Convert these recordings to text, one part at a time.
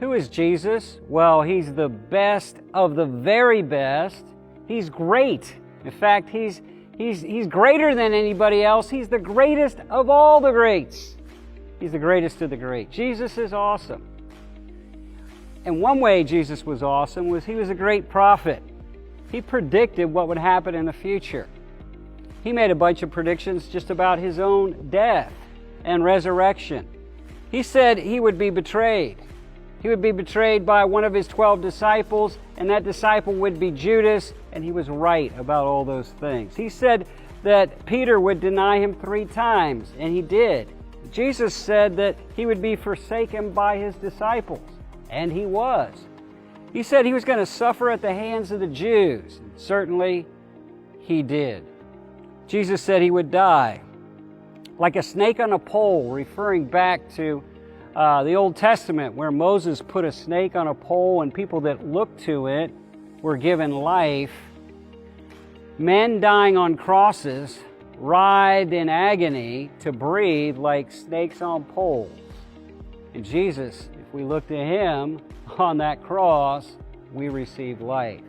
Who is Jesus? Well, He's the best of the very best. He's great. In fact, He's greater than anybody else. He's the greatest of all the greats. He's the greatest of the great. Jesus is awesome. And one way Jesus was awesome was He was a great prophet. He predicted what would happen in the future. He made a bunch of predictions just about His own death and resurrection. He said He would be betrayed. He would be betrayed by one of His 12 disciples, and that disciple would be Judas, and He was right about all those things. He said that Peter would deny Him 3 times, and He did. Jesus said that He would be forsaken by His disciples, and He was. He said He was going to suffer at the hands of the Jews, and certainly He did. Jesus said He would die like a snake on a pole, referring back to the Old Testament, where Moses put a snake on a pole and people that looked to it were given life. Men dying on crosses writhed in agony to breathe like snakes on poles. And Jesus, if we look to Him on that cross, we receive life.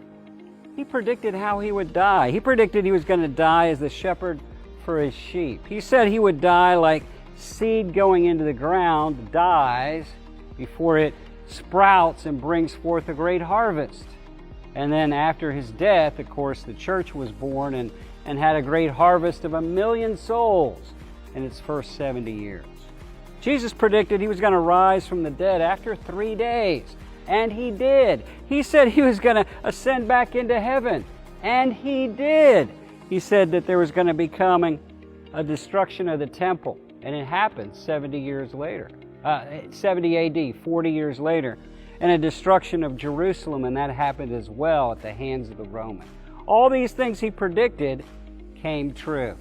He predicted how He would die. He predicted He was going to die as the shepherd for His sheep. He said He would die like seed going into the ground dies before it sprouts and brings forth a great harvest. And then after His death, of course, the church was born and had a great harvest of 1 million souls in its first 70 years. Jesus predicted He was going to rise from the dead after 3 days, and He did. He said He was going to ascend back into heaven, and He did. He said that there was going to be coming a destruction of the temple. And it happened 70 years later, 70 AD, 40 years later, and a destruction of Jerusalem, and that happened as well at the hands of the Romans. All these things He predicted came true,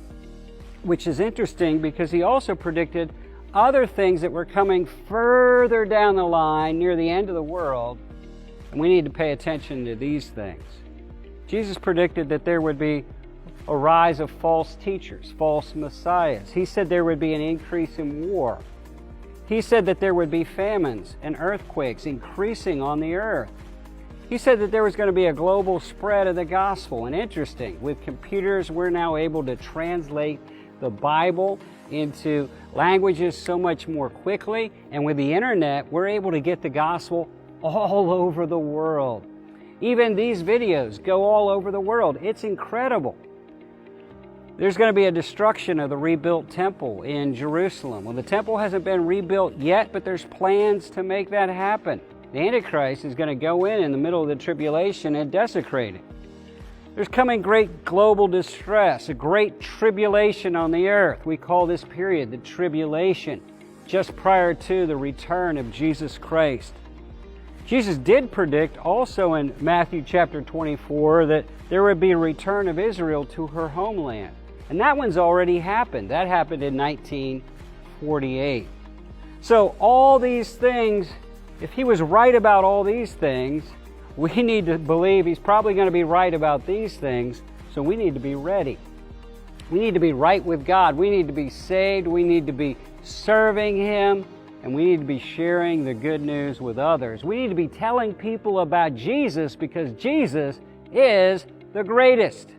which is interesting because He also predicted other things that were coming further down the line near the end of the world, and we need to pay attention to these things. Jesus predicted that there would be a rise of false teachers, false messiahs. He said there would be an increase in war. He said that there would be famines and earthquakes increasing on the earth. He said that there was going to be a global spread of the gospel. And interesting, with computers, we're now able to translate the Bible into languages so much more quickly. And with the internet, we're able to get the gospel all over the world. Even these videos go all over the world. It's incredible. There's going to be a destruction of the rebuilt temple in Jerusalem. Well, the temple hasn't been rebuilt yet, but there's plans to make that happen. The Antichrist is going to go in the middle of the tribulation and desecrate it. There's coming great global distress, a great tribulation on the earth. We call this period the tribulation, just prior to the return of Jesus Christ. Jesus did predict also in Matthew chapter 24 that there would be a return of Israel to her homeland. And that one's already happened. That happened in 1948. So all these things, if He was right about all these things, we need to believe He's probably going to be right about these things, so we need to be ready. We need to be right with God. We need to be saved. We need to be serving Him, and we need to be sharing the good news with others. We need to be telling people about Jesus because Jesus is the greatest.